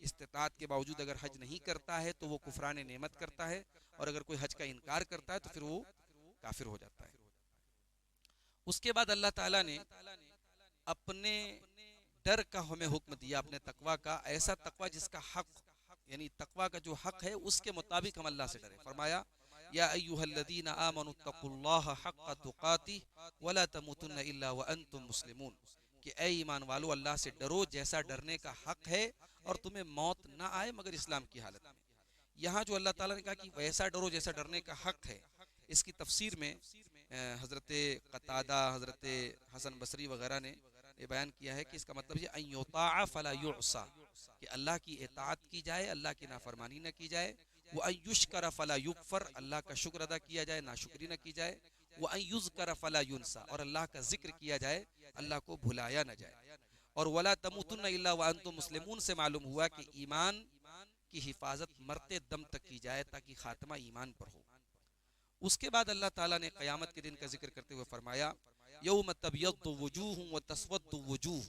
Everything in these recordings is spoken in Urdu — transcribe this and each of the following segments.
استطاعت کے باوجود اگر حج نہیں کرتا ہے تو وہ کفران نعمت کرتا ہے، اور اگر کوئی حج کا انکار کرتا ہے تو پھر وہ کافر ہو جاتا ہے۔ اس کے بعد اللہ تعالیٰ نے اپنے ڈر کا ہمیں حکم دیا، اپنے تقوی کا، ایسا تقوی جس کا حق، یعنی تقوی کا جو حق ہے اس کے مطابق ہم اللہ سے ڈریں۔ فرمایا یا ایھا الذین آمنوا اتقوا اللہ حق تقاتہ ولا تموتن الا وانتم مسلمون، کہ اے ایمان والو اللہ سے ڈرو جیسا ڈرنے کا حق ہے، اور تمہیں موت نہ آئے مگر اسلام کی حالت میں۔ یہاں جو اللہ تعالیٰ نے کہا کہ ویسا ڈرو جیسا ڈرنے کا حق ہے، اس کی تفسیر میں حضرت قتادہ، حضرت حسن بصری وغیرہ نے یہ بیان کیا ہے کہ اس کا مطلب یہ ان یطاع فلا یعصى، کہ اللہ کی اطاعت کی جائے، اللہ کی نافرمانی نہ کی جائے، وان یشکر فلا یکفر، اللہ کا شکر ادا کیا جائے، ناشکری نہ کی جائے، وان یذکر فلا ینسى، اور اللہ کا ذکر کیا جائے، اللہ کو بھلایا نہ جائے۔ اور ولا تموتن الا وانتم مسلمون سے معلوم ہوا کہ ایمان کی حفاظت مرتے دم تک کی جائے تاکہ خاتمہ ایمان پر ہو۔ اس کے بعد اللہ تعالیٰ نے قیامت کے دن کا ذکر کرتے ہوئے فرمایا یوم تبیض وجوہ وتسود وجوہ،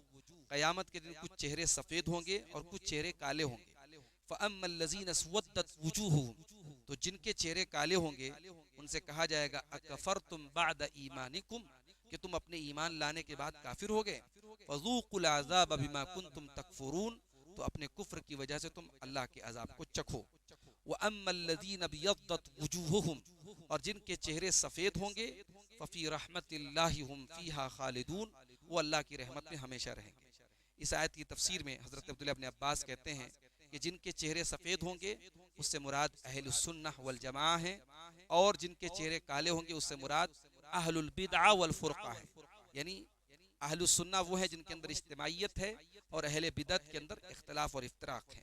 قیامت کے دن کچھ چہرے سفید ہوں گے اور کچھ چہرے کالے ہوں گے۔ فاما الذین اسودت وجوہہم، تو جن کے چہرے کالے ہوں گے ان سے کہا جائے گا اکفرتم بعد ایمانکم، کہ تم اپنے ایمان لانے کے بعد کافر ہو گئے، فذوقوا العذاب بما کنتم تکفرون، تو اپنے کفر کی وجہ سے تم اللہ کے عذاب کو چکھو۔ وَأَمَّا الَّذِينَ ابْيَضَّتْ وُجُوهُهُمْ، اور جن کے چہرے سفید ہوں گے، فَفِي رَحْمَةِ اللَّهِ هُمْ فِيهَا خَالِدُونَ، وہ اللہ کی رحمت میں ہمیشہ رہیں گے۔ اس آیت کی تفسیر میں حضرت عبداللہ ابن عباس کہتے ہیں کہ جن کے چہرے سفید ہوں گے اس سے مراد اہل السنہ والجماعہ ہیں، اور جن کے چہرے کالے ہوں گے اس سے مراد اہل البدع والفرقہ ہے، یعنی اہل السنہ وہ ہے جن کے اندر اجتماعیت ہے، اور اہل بدعت کے اندر اختلاف اور افتراق ہے۔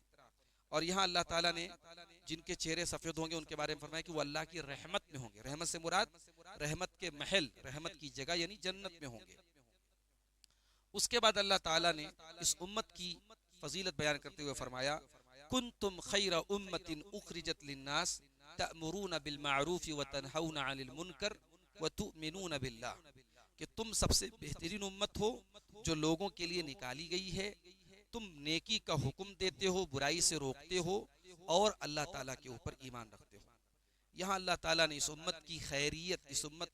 اور یہاں اللہ تعالیٰ نے جن کے چہرے سفید ہوں گے ان کے بارے میں فرمایا کہ وہ اللہ کی رحمت میں ہوں گے۔ رحمت سے مراد رحمت کے محل، رحمت کی جگہ یعنی جنت میں ہوں گے۔ اس کے بعد اللہ تعالیٰ نے اس امت کی فضیلت بیان کرتے ہوئے فرمایا کنتم خیر امت اخرجت للناس تأمرون بالمعروف وتنہون عن المنکر وتؤمنون باللہ، کہ تم سب سے بہترین امت ہو جو لوگوں کے لیے نکالی گئی ہے، تم نیکی کا حکم دیتے ہو، برائی سے روکتے ہو، اور اللہ تعالیٰ کے اوپر ایمان رکھتے ہو۔ یہاں اللہ تعالیٰ نے اس امت کی خیریت، اس امت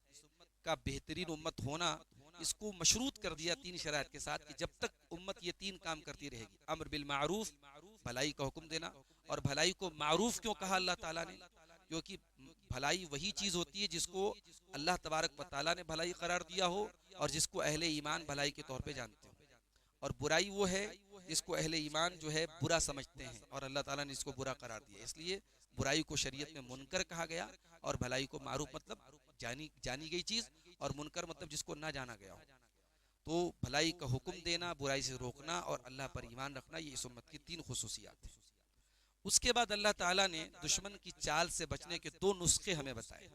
کا بہترین امت ہونا، اس کو مشروط کر دیا تین شرائط کے ساتھ کہ جب تک امت یہ تین کام کرتی رہے گی، امر بالمعروف، بھلائی کا حکم دینا، اور بھلائی کو معروف کیوں کہا اللہ تعالیٰ نے؟ کیونکہ بھلائی وہی چیز ہوتی ہے جس کو اللہ تبارک و تعالیٰ نے بھلائی قرار دیا ہو اور جس کو اہل ایمان بھلائی کے طور پہ جانتے ہو، اور برائی وہ ہے جس کو اہل ایمان جو ہے برا سمجھتے ہیں اور اللہ تعالیٰ نے اس کو برا قرار دیا۔ اس لیے برائی کو شریعت میں منکر کہا گیا، اور بھلائی کو معروف مطلب جانی گئی چیز، اور منکر مطلب جس کو نہ جانا گیا ہو۔ تو بھلائی کا حکم دینا، برائی سے روکنا، اور اللہ پر ایمان رکھنا، یہ اس امت کی تین خصوصیات ہیں۔ اس کے بعد اللہ تعالیٰ نے دشمن کی چال سے بچنے کے دو نسخے ہمیں بتائے۔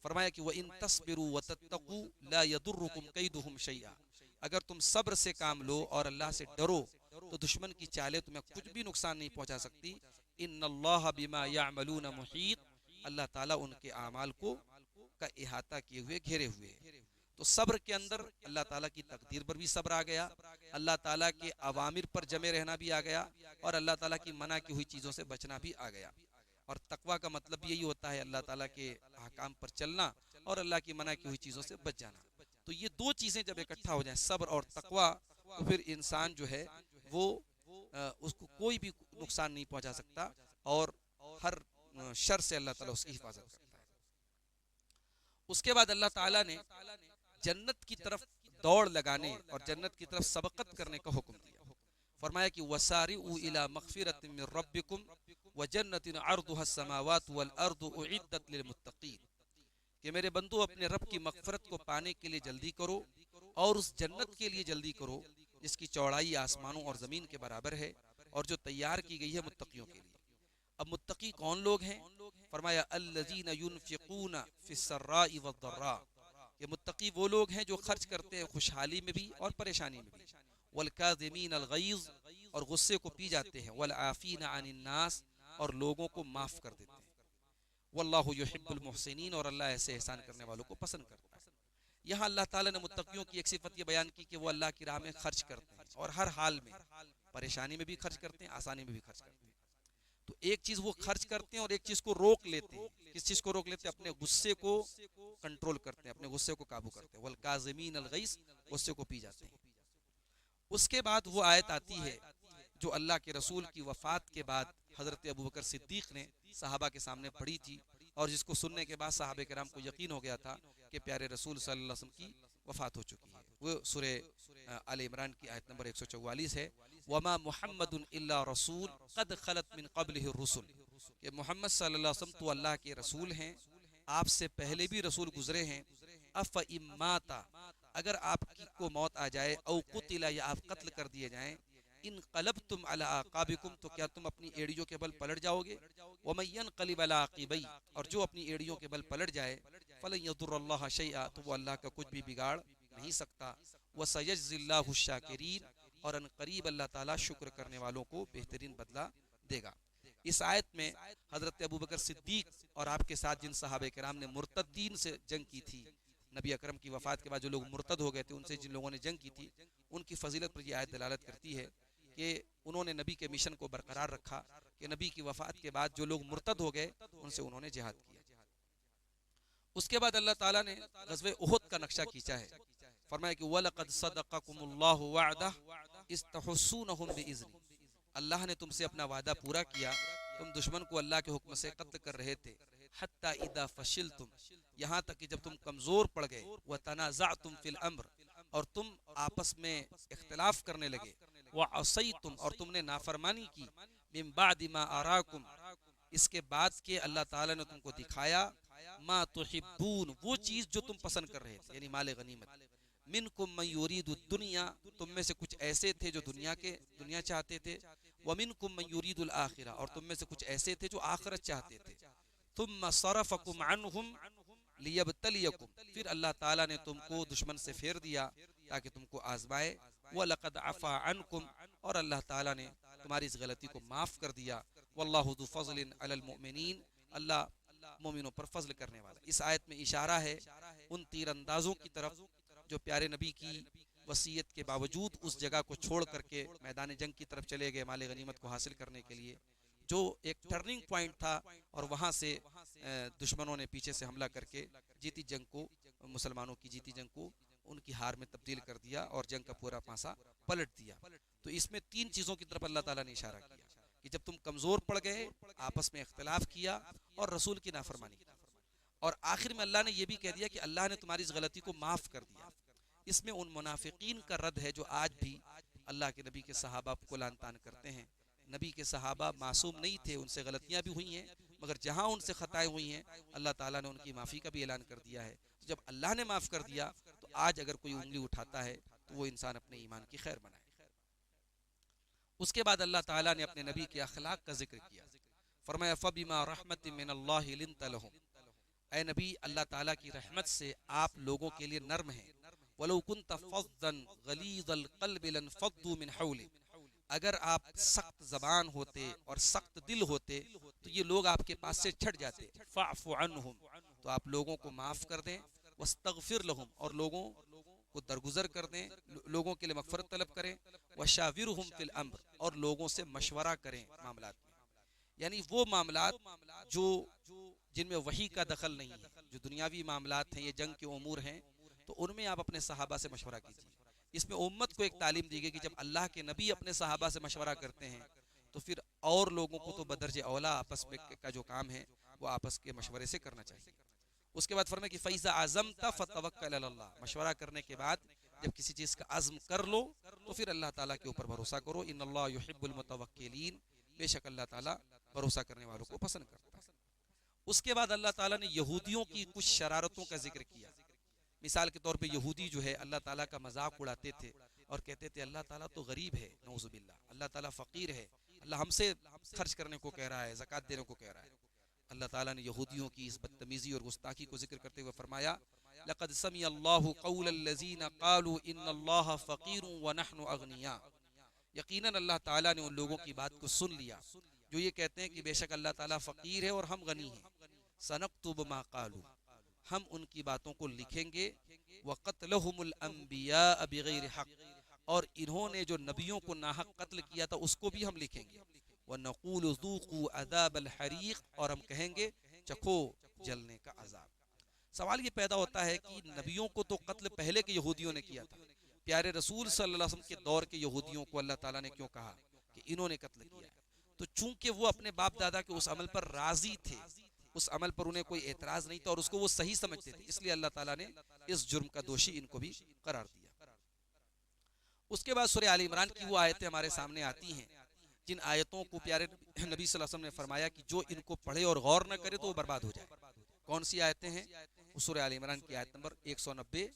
فرمایا کہ وَإِن تَصْبِرُوا وَتَتَّقُوا لَا يَضُرُّكُمْ كَيْدُهُمْ شَيْئًا، اگر تم صبر سے کام لو اور اللہ سے ڈرو تو دشمن کی چالیں تمہیں کچھ بھی نقصان نہیں پہنچا سکتی۔ ان اللہ بما یعملون محیط، اللہ تعالیٰ ان کے اعمال کو کا احاطہ کیے ہوئے گھیرے ہوئے ہے۔ تو صبر کے اندر اللہ تعالیٰ کی تقدیر پر بھی صبر آ گیا، اللہ تعالیٰ کے اوامر پر جمے رہنا بھی آ گیا، اور اللہ تعالیٰ کی منع کی ہوئی چیزوں سے بچنا بھی آ گیا۔ اور تقویٰ کا مطلب یہی ہوتا ہے اللہ تعالیٰ کے احکام پر چلنا اور اللہ کی منع کی ہوئی چیزوں سے بچ جانا۔ تو یہ دو چیزیں جب اکٹھا ہو جائیں، صبر اور تقویٰ، تو پھر انسان جو ہے وہ اس کو کوئی بھی نقصان نہیں پہنچا سکتا، اور ہر شر سے اللہ تعالیٰ اس کی حفاظت کرتا ہے۔ اس کے بعد اللہ تعالیٰ نے جنت کی طرف دوڑ لگانے اور جنت کی طرف سبقت کرنے کا حکم دیا۔ فرمایا کہ وَسَارِعُوا إِلَى مَغْفِرَةٍ مِّن رَبِّكُمْ وَجَنَّةٍ عَرْضُهَا السَّمَاوَاتُ وَالْأَرْضُ أُعِدَّتْ لِلْمُتَّقِينَ، کہ میرے بندو اپنے رب کی مغفرت کو پانے کے لیے جلدی کرو، اور اس جنت کے لیے جلدی کرو جس کی چوڑائی آسمانوں اور زمین کے برابر ہے، اور جو تیار کی گئی ہے متقیوں کے لیے۔ اب متقی کون لوگ ہیں؟ فرمایا الذین ينفقون فی السراء والضراء، کہ متقی وہ لوگ ہیں جو خرچ کرتے ہیں خوشحالی میں بھی اور پریشانی میں بھی، والکاظمین الغیظ، اور غصے کو پی جاتے ہیں، والعافین عن الناس، اور لوگوں کو معاف کر دیتے ہیں، واللہ یحب المحسنین، اور اللہ ایسے احسان کرنے والوں کو پسند کرتا ہے۔ یہاں اللہ تعالیٰ نے متقیوں کی ایک صفت یہ بیان کی کہ وہ اللہ کی راہ میں خرچ کرتے ہیں، اور ہر حال میں پریشانی میں بھی خرچ کرتے ہیں، آسانی میں بھی خرچ کرتے ہیں۔ تو ایک چیز وہ خرچ کرتے ہیں اور ایک چیز کو روک لیتے ہیں۔ کس چیز کو روک لیتے ہیں؟ اپنے غصے کو کنٹرول کرتے ہیں، اپنے غصے کو قابو کرتے ہیں۔ والکاظمین الغیظ، غصے کو پی جاتے ہیں۔ اس کے بعد وہ آیت آتی ہے جو اللہ کے رسول کی وفات کے بعد حضرت ابوبکر صدیق نے صحابہ کے سامنے پڑھی تھی، اور جس کو سننے کے بعد صحابہ کرام کو یقین ہو گیا تھا کہ پیارے رسول صلی اللہ علیہ وسلم کی وفات ہو چکی ہے۔ وہ سورہ آل عمران کی آیت نمبر 144 ہے، وما محمد الا رسول قد خلت من قبلہ الرسل، کہ محمد صلی اللہ علیہ وسلم تو اللہ کے رسول ہیں، آپ سے پہلے بھی رسول گزرے ہیں۔ اف اماتا، اگر آپ کو موت آ جائے، او قتل، یا آپ قتل کر دیے جائیں، انقلبتم علی اعقابکم، تو کیا تم اپنی ایڑیوں کے بل پلٹ جاؤ گے؟ ومن ينقلب علی عقبیہ، اور جو اپنی ایڑیوں کے بل پلٹ جائے، فلن یضر اللہ شیئا، تو وہ اللہ کا کچھ بھی بگاڑ نہیں سکتا۔ وسیجزی اللہ الشاکرین، اور ان قریب اللہ تعالیٰ شکر کرنے والوں کو بہترین بدلہ دے گا۔ اس آیت میں حضرت ابوبکر صدیق اور آپ کے ساتھ جن صحابہ کرام نے مرتدین سے جنگ کی تھی، نبی اکرم کی وفات کے بعد جو لوگ مرتد ہو گئے تھے، ان سے جن لوگوں نے جنگ کی تھی، ان کی فضیلت پر یہ آیت دلالت کرتی ہے کہ انہوں نے نبی کے مشن کو برقرار رکھا، کہ نبی کی وفات کے بعد جو لوگ مرتد ہو گئے ان سے انہوں نے جہاد کیا۔ اس کے بعد اللہ تعالیٰ نے غزوہ احد کا نقشہ کھینچا ہے، فرمایا کہ وَلَقَدْ صَدَقَكُمُ اللَّهُ وَعْدَهُ إِذْ تَحُسُّونَهُم بِإِذْنِهِ، اللہ نے تم سے اپنا وعدہ پورا کیا، تم دشمن کو اللہ کے حکم سے قتل کر رہے تھے، حَتَّى إِذَا فَشِلْتُمْ، یہاں تک کہ جب تم کمزور پڑ گئے، وَتَنَازَعْتُمْ فِي الْأَمْرِ، اور تم آپس میں اختلاف کرنے لگے، وَعَصَيْتُمْ، اور تم نے نافرمانی کی، مِن بَعْدِ مَا أَرَاكُمْ، اس کے بعد کہ اللہ تعالیٰ نے تم کو دکھایا، ما تحبون، وہ چیز جو تم پسند کر رہے تھے، یعنی مال غنیمت، منکم من یرید الدنیا، تم میں سے کچھ ایسے تھے جو دنیا چاہتے تھے، ومنکم من یرید الآخرہ، اور تم میں سے کچھ ایسے تھے جو آخرت چاہتے تھے، ثم صرفکم عنہم لیبتلیکم، پھر اللہ تعالیٰ نے تم کو دشمن سے پھیر دیا تاکہ تم کو آزمائے، وَلَقَدْ عَفَا عَنْكُمْ، اور اللہ تعالیٰ نے تمہاری اس غلطی کو معاف کر دیا، وَاللَّهُ ذُو فَضْلٍ عَلَى الْمُؤْمِنِينَ، اللہ مومنوں پر فضل کرنے والا۔ اس آیت میں اشارہ ہے ان تیر اندازوں کی طرف جو پیارے نبی کی وصیت کے باوجود اس جگہ کو چھوڑ کر کے میدان جنگ کی طرف چلے گئے مال غنیمت کو حاصل کرنے کے لیے، جو ایک ٹرننگ پوائنٹ تھا، اور وہاں سے دشمنوں نے پیچھے سے حملہ کر کے جیتی جنگ کو، مسلمانوں کی جیتی جنگ کو ان کی ہار میں تبدیل کر دیا اور جنگ کا پورا پانسا پلٹ دیا۔ تو اس میں تین چیزوں کی طرف اللہ تعالیٰ نے اشارہ کیا کہ جب تم کمزور پڑ گئے، آپس میں اختلاف کیا اور رسول کی نافرمانی کی، اور آخر میں اللہ نے یہ بھی کہہ دیا کہ اللہ نے تمہاری اس غلطی کو معاف کر دیا۔ اس میں ان منافقین کا رد ہے جو آج بھی اللہ کے نبی کے صحابہ کو لعن طعن کرتے ہیں۔ نبی کے صحابہ معصوم نہیں تھے، ان سے غلطیاں بھی ہوئی ہیں، مگر جہاں ان سے خطائیں ہوئی ہیں اللہ تعالیٰ نے ان کی معافی کا بھی اعلان کر دیا ہے۔ تو جب اللہ نے معاف کر دیا تو آج اگر کوئی انگلی اٹھاتا ہے تو وہ انسان اپنے ایمان کی خیر بنائے۔ اس کے بعد اللہ تعالیٰ نے اپنے نبی کے اخلاق کا ذکر کیا، فرمایا فَبِمَا رَحْمَةٍ مِّنَ اللَّهِ لِنْتَ لَهُمْ، اے نبی اللہ تعالیٰ کی رحمت سے آپ لوگوں کے لیے نرم ہیں، وَلَوْ كُنْتَ فَظًّا غَلِيظَ الْقَلْبِ لَانفَضُّوا مِنْ حَوْلِكَ، اگر آپ سخت زبان ہوتے اور سخت دل ہوتے تو یہ لوگ آپ کے پاس سے چھٹ جاتے، فَاعْفُ عَنْهُمْ، تو آپ لوگوں کو معاف کر دیں، وَاسْتَغْفِرْ لَهُمْ، اور لوگوں کو درگزر کر دیں، لوگوں کے لیے مغفرت طلب کریں، وَشَاوِرْهُمْ فِي الْأَمْرِ، اور لوگوں سے مشورہ کریں معاملات میں، یعنی وہ معاملات جن میں وحی کا دخل نہیں ہے، جو دنیاوی معاملات ہیں، یہ جنگ کے امور ہیں، تو ان میں آپ اپنے صحابہ سے مشورہ کیجیے۔ اس میں امت کو ایک تعلیم دی گئی کہ جب اللہ کے نبی اپنے صحابہ سے مشورہ کرتے ہیں تو پھر اور لوگوں کو تو بدرجہ اولا آپس میں کا جو کام ہے وہ آپس کے مشورے سے کرنا چاہیے۔ اس کے بعد فرمایا کہ فَإِذَا عَزَمْتَ فَتَوَكَّلْ عَلَى اللَّهِ، مشورہ کرنے کے بعد جب کسی چیز کا عزم کر لو تو پھر اللہ تعالیٰ کے اوپر بھروسہ کرو، ان اللہ یحب المتوکلین، بے شک اللہ تعالیٰ بھروسہ کرنے والوں کو پسند کرتا ہے۔ اس کے بعد اللہ تعالیٰ نے یہودیوں کی کچھ شرارتوں کا ذکر کیا۔ مثال کے طور پہ یہودی جو ہے اللہ تعالیٰ کا مذاق اڑاتے تھے اور کہتے تھے اللہ تعالیٰ تو غریب ہے، نعوذ باللہ، اللہ تعالیٰ فقیر ہے، اللہ ہم سے خرچ کرنے کو کہہ رہا ہے، زکوٰۃ دینے کو کہہ رہا ہے۔ اللہ تعالیٰ نے یہودیوں کی اس بدتمیزی اور گستاخی کو ذکر کرتے ہوئے فرمایا لَقَدْ سَمِعَ اللَّهُ قَوْلَ الَّذِينَ قَالُوا إِنَّ اللَّهَ فَقِيرٌ وَنَحْنُ أَغْنِيَاءُ، یقیناً اللہ تعالیٰ نے ان لوگوں کی بات کو سن لیا جو یہ کہتے ہیں کہ بے شک اللہ تعالیٰ فقیر ہے اور ہم غنی ہیں۔ سَنَكْتُبُ مَا قَالُوا، ہم ان کی باتوں کو لکھیں گے، وَقَتْلَهُمُ الْأَنْبِيَاءَ بِغَيْرِ حَقٍّ، اور انہوں نے جو نبیوں کو ناحق قتل کیا تھا اس کو بھی ہم لکھیں گے. وَنَقُولُ ذُوقُوا عَذَابَ الْحَرِيقِ، اور ہم کہیں گے چکھو جلنے کا عذاب. سوال یہ پیدا ہوتا ہے کہ نبیوں کو تو قتل پہلے کے یہودیوں نے کیا تھا، پیارے رسول صلی اللہ علیہ وسلم کے دور کے یہودیوں کو اللہ تعالیٰ نے کیوں کہا کہ انہوں نے قتل کیا ہے؟ تو چونکہ وہ اپنے باپ دادا کے اس عمل پر راضی تھے، اس عمل پر انہیں کوئی اعتراض نہیں تھا اور اس کو وہ صحیح سمجھتے تھے، اس لیے اللہ تعالیٰ نے اس جرم کا دوشی ان کو بھی قرار دیا. اس کے بعد سورہ آل عمران کی وہ آیتیں ہمارے سامنے آتی ہیں جن آیتوں کو پیارے نبی صلی اللہ علیہ وسلم نے فرمایا کہ جو ان کو پڑھے اور غور نہ کرے تو وہ برباد ہو جائے. کون سی آیتیں ہیں؟ سورہ آل عمران کی آیت نمبر 190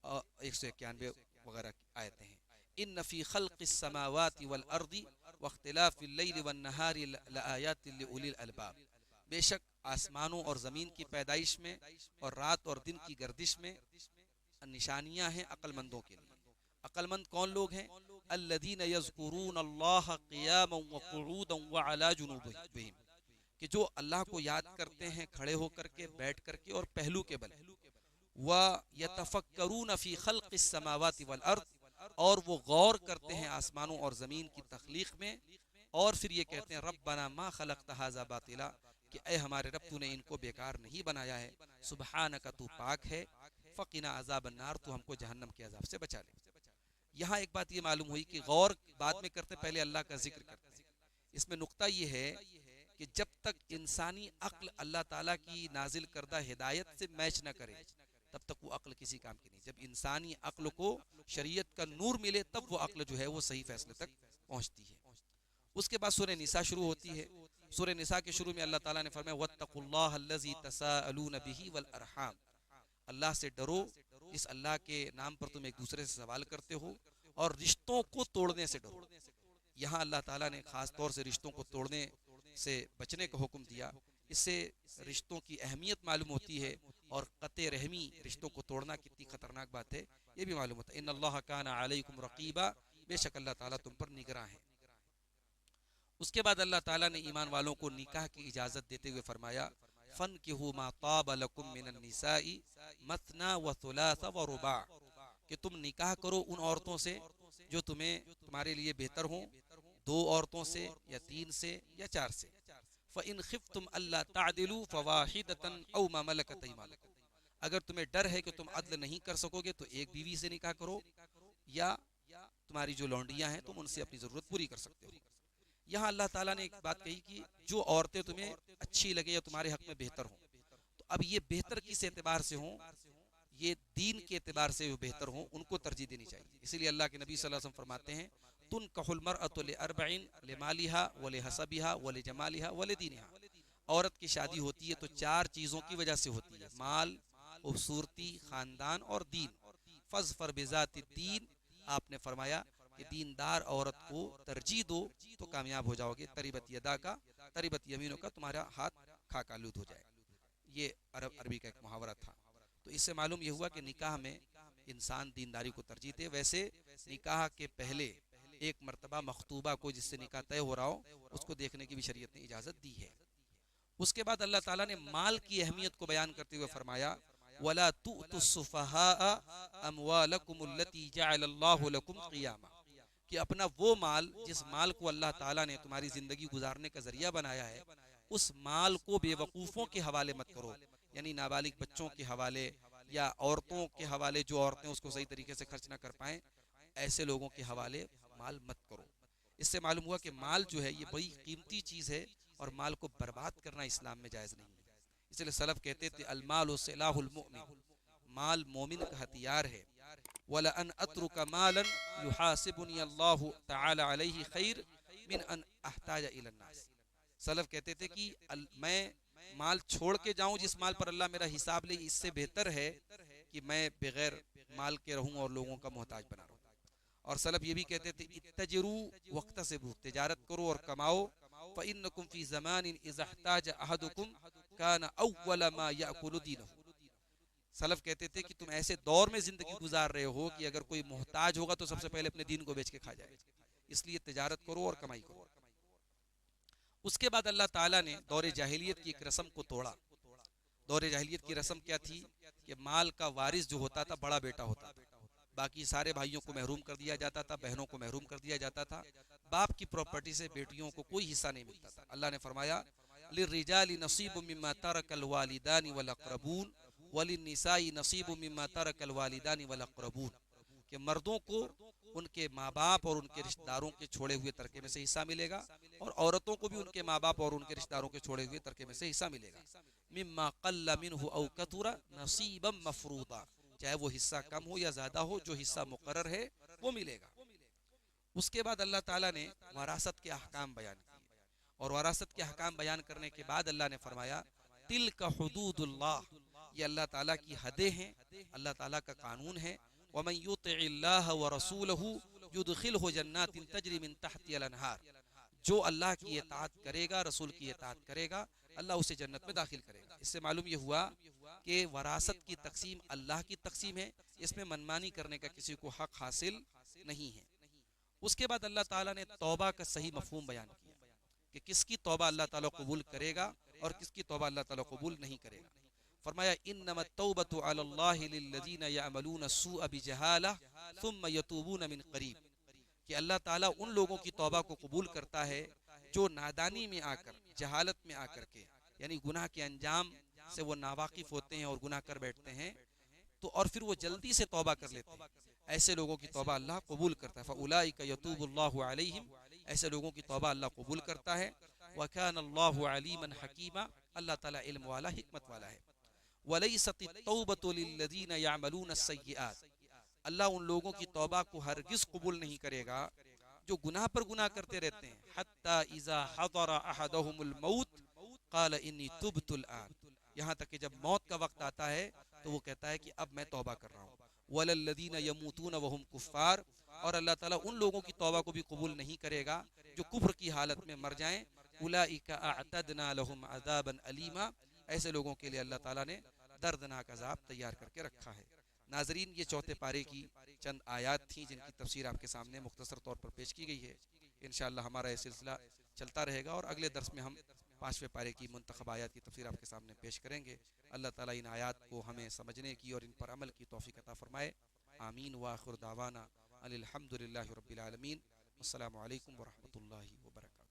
اور 191 وغیرہ کی آیتیں ہیں. ان فی خلق السماوات والارض واختلاف اللیل والنہار لآیات لأولی الالباب، بے شک آسمانوں اور زمین کی پیدائش میں اور رات اور دن کی گردش میں نشانیاں ہیں عقل مندوں کے لیے. عقل مند کون لوگ ہیں؟ الذین یذکرون اللہ قیاما وقعودا وعلی جنوبہم، کہ جو اللہ کو یاد کرتے ہیں کھڑے ہو کر کے، بیٹھ کر کے اور پہلو کے بل. وَيَتَفَكَّرُونَ فِي خَلْقِ السَّمَاوَاتِ وَالْأَرْضِ، اور وہ غور کرتے ہیں آسمانوں اور زمین کی تخلیق میں، اور پھر یہ کہتے ہیں ربنا ما خلقت ھذا باطلا، کہ اے ہمارے رب تو نے ان کو بیکار نہیں بنایا ہے، سبحانک تو پاک ہے، فقنا عذاب النار تو ہم کو جہنم کے عذاب سے بچا لے. یہاں ایک بات یہ معلوم ہوئی کہ غور بعد میں کرتے پہلے اللہ کا ذکر کرتے ہیں. اس میں نقطہ یہ ہے کہ جب تک انسانی عقل اللہ تعالیٰ کی نازل کردہ ہدایت سے میچ نہ کرے تب تک وہ عقل کسی کام کی نہیں. جب انسانی عقل کو شریعت کا نور ملے تب وہ عقل جو ہے وہ صحیح فیصلے تک پہنچتی ہے. اس کے بعد سورہ نساء شروع ہوتی ہے. سورہ نساء کے شروع میں اللہ تعالیٰ نے فرمایا وَاتَّقُوا اللَّهَ الَّذِي تَسَاءَلُونَ بِهِ وَالْأَرْحَامَ، اللہ سے ڈرو اس اللہ کے نام پر تم ایک دوسرے سے سوال کرتے ہو اور رشتوں کو توڑنے سے ڈرو. یہاں اللہ تعالیٰ نے خاص طور سے رشتوں کو توڑنے سے بچنے کا حکم دیا. اس سے رشتوں کی اہمیت معلوم ہوتی ہے اور قطع رحمی رشتوں کو توڑنا کتنی خطرناک بات ہے یہ بھی معلوم ہوتا ہے. ان اللہ کان علیکم رقیبا، بے شک اللہ تعالیٰ تم پر نگراں ہے. اس کے بعد اللہ تعالیٰ نے ایمان والوں کو نکاح کی اجازت دیتے ہوئے فرمایا فَانْكِحُوا مَا طَابَ لَكُم مِّنَ النِّسَاءِ مَثْنَىٰ وَثُلَاثَ وَرُبَاعَ، کہ تم نکاح کرو ان عورتوں سے جو تمہارے لیے بہتر ہوں، 2 عورتوں سے یا 3 سے یا 4 سے. فَإِنْ خِفْتُمْ أَلَّا تَعْدِلُوا فَوَاحِدَةً أَوْ مَا مَلَكَتْ أَيْمَانُكُمْ، اگر تمہیں ڈر ہے کہ تم عدل نہیں کر سکو گے تو ایک بیوی سے نکاح کرو، یا تمہاری جو لونڈیاں ہیں تم ان سے اپنی ضرورت پوری کر سکتے ہو. یہاں اللہ تعالیٰ نے ایک بات کہی کہ جو عورتیں تمہیں اچھی لگے یا تمہارے حق میں بہتر ہوں، تو اب یہ بہتر کس اعتبار سے ہوں؟ یہ دین کے اعتبار سے جو بہتر ہوں ان کو ترجیح دینی چاہیے. اسی لیے اللہ کے نبی صلی اللہ علیہ وسلم فرماتے ہیں تنکح المرأة لأربع لمالها ولحسبها ولجمالها ولدینها، عورت کی شادی ہوتی ہے تو 4 چیزوں کی وجہ سے ہوتی ہے، مال، خوبصورتی، خاندان اور دین. فاظفر بذات الدین، آپ نے فرمایا کہ دیندار عورت کو ترجیح دو تو کامیاب ہو جاؤ گے. تربت یدا کا تربت یمینوں کا، تمہارا ہاتھ خاک آلود ہو جائے. یہ عربی کا ایک محاورہ تھا. تو اس سے معلوم یہ ہوا کہ نکاح میں انسان دینداری کو ترجیح دے. ویسے نکاح کے پہلے ایک مرتبہ مخطوبہ کو جس سے نکاح طے ہو رہا ہو اس کو دیکھنے کی بھی شریعت نے اجازت دی ہے. اس کے بعد اللہ تعالیٰ نے مال کی اہمیت کو بیان کرتے ہوئے فرمایا وَلَا تُؤْتُوا السُّفَهَاءَ أَمْوَالَكُمُ الَّتِي جَعَلَ اللَّهُ لَكُمْ قِيَامًا، کہ اپنا وہ مال جس مال کو اللہ تعالیٰ نے تمہاری زندگی گزارنے کا ذریعہ بنایا ہے اس مال کو بے وقوفوں کے حوالے مت کرو، یعنی نابالغ بچوں کے حوالے یا عورتوں کے حوالے جو عورتیں اس کو صحیح طریقے سے خرچ نہ کر پائیں، ایسے لوگوں کے حوالے مال مت کرو. اس سے معلوم ہوا کہ مال جو ہے یہ بڑی قیمتی چیز ہے اور مال کو برباد کرنا اسلام میں جائز نہیں ہے. اس لیے سلف کہتے تھے المال سلاح المؤمن، مال مومن کا ہتھیار ہے. وَلَأَنْ أَتْرُكَ مَالًا يُحَاسِبُنِيَ اللَّهُ تَعَالَى عَلَيْهِ خَيْرٌ مِنْ أَنْ أَحْتَاجَ إِلَى النَّاسِ. سلف کہتے تھے کہ میں مال چھوڑ کے جاؤں جس مال پر اللہ میرا حساب لے، اس سے بہتر ہے کہ میں بغیر مال کے رہوں اور لوگوں کا محتاج بنا رہوں. اور سلف یہ بھی کہتے تھے اتجروا واکتسبوا، تجارت کرو اور کماؤ. فَإِنَّكُمْ فِي زَمَانٍ إِذَا احْتَاجَ أَحَدُكُمْ كَانَ أَوَّلَ مَا يَأْكُلُ دِينَهُ. سلف کہتے تھے کہ تم ایسے دور میں زندگی گزار رہے ہو کہ اگر کوئی محتاج ہوگا تو سب سے پہلے اپنے دین کو بیچ کے کھا جائے گا، اس لیے تجارت کرو اور کمائی کرو. اس کے بعد اللہ تعالیٰ نے دور جاہلیت کی ایک رسم کو توڑا. دور جاہلیت کی رسم کیا تھی کہ مال کا وارث جو ہوتا تھا بڑا بیٹا ہوتا تھا. باقی سارے بھائیوں کو محروم کر دیا جاتا تھا، بہنوں کو محروم کر دیا جاتا تھا، باپ کی پراپرٹی سے بیٹیوں کو کوئی حصہ نہیں ملتا تھا۔ اللہ نے فرمایا للرجال نصیب مما ترک الوالدان والاقربون وللنساء نصیب مما ترک الوالدان والاقربون، کہ مردوں کو ان کے ماں باپ اور ان کے رشتہ داروں کے چھوڑے ہوئے ترکے میں سے حصہ ملے گا، اور عورتوں کو بھی ان کے ماں باپ اور ان کے رشتہ داروں کے چھوڑے ہوئے ترکے میں سے حصہ ملے گا۔ مما قل منہ او کثر نصیبا مفروضا، چاہے وہ حصہ کم ہو یا زیادہ ہو، جو حصہ مقرر ہے وہ ملے گا۔ اس کے بعد اللہ تعالیٰ نے وراثت کے احکام بیان کیے، اور وراثت کے احکام بیان کرنے کے بعد اللہ نے فرمایا تلک حدود اللہ، یہ اللہ تعالیٰ کی حدیں ہیں، اللہ تعالیٰ کا قانون ہے۔ ومن یطع اللہ ورسولہ یدخلہ جنات تجری من تحتها الانہار، جو اللہ کی اطاعت کرے گا، رسول کی اطاعت کرے گا، اللہ اسے جنت میں داخل کرے گا۔ اس سے معلوم یہ ہوا کہ وراثت کی تقسیم اللہ کی تقسیم ہے، اس میں منمانی کرنے کا کسی کو حق حاصل نہیں ہے۔ اس کے بعد اللہ تعالیٰ نے توبہ کا صحیح مفہوم بیان کیا کہ کس کی توبہ اللہ تعالیٰ قبول کرے گا اور کس کی توبہ اللہ تعالیٰ قبول نہیں کرے گا۔ فرمایا انما التوبۃ علی اللہ للذین یعملون السوء بجہالہ ثم یتوبون من قریب، کہ اللہ تعالیٰ ان لوگوں کی توبہ کو قبول کرتا ہے جو نادانی میں آ کر، جہالت میں آ کر کے، یعنی گناہ کے انجام سے وہ ناواقف ہوتے ہیں اور گناہ کر بیٹھتے ہیں، تو اور پھر وہ جلدی سے توبہ کر لیتے ہیں، ایسے لوگوں کی توبہ اللہ قبول کرتا ہے۔ فَأُولَٰئِکَ يَتُوبُ اللَّهُ عَلَيْهِمْ، ایسے لوگوں کی توبہ اللہ قبول کرتا ہے۔ وَكَانَ اللَّهُ عَلِيمًا حَكِيمًا، اللہ تعالیٰ علم والا، حکمت والا ہے۔ وَلَيْسَتِ التَّوْبَةُ لِلَّذِينَ يَعْمَلُونَ السَّيِّئَاتِ، اللہ ان لوگوں کی توبہ کو ہرگز قبول نہیں کرے گا جو گناہ پر گناہ کرتے رہتے ہیں۔ حَتَّى إِذَا حَضَرَ أَحَدَهُمُ الْمَوْتُ قَالَ إِنِّي تُبْتُ الْآنَ، یہاں تک کہ جب موت کا وقت آتا ہے تو وہ کہتا ہے کہ اب میں توبہ کر رہا ہوں۔ وَلَلَّذِينَ يَمُوتُونَ وَهُمْ كُفَّارٌ، اور اللہ تعالیٰ ان لوگوں کی توبہ کو بھی قبول نہیں کرے گا جو کفر کی حالت میں مر جائیں۔ أُولَٰئِكَ أَعْتَدْنَا لَهُمْ عَذَابًا أَلِيمًا، ایسے لوگوں کے لیے اللہ تعالیٰ نے دردناک عذاب تیار کر کے رکھا ہے۔ ناظرین، یہ چوتھے پارے کی چند آیات تھیں جن کی تفسیر آپ کے سامنے مختصر طور پر پیش کی گئی ہے۔ انشاءاللہ ہمارا یہ سلسلہ چلتا رہے گا، اور اگلے درس میں ہم 5ویں پارے کی منتخب آیات کی تفسیر آپ کے سامنے پیش کریں گے۔ اللہ تعالیٰ ان آیات کو ہمیں سمجھنے کی اور ان پر عمل کی توفیق عطا فرمائے۔ آمین وآخر دعوانا الحمدللہ رب العالمین۔ السلام علیکم ورحمۃ اللہ وبرکاتہ۔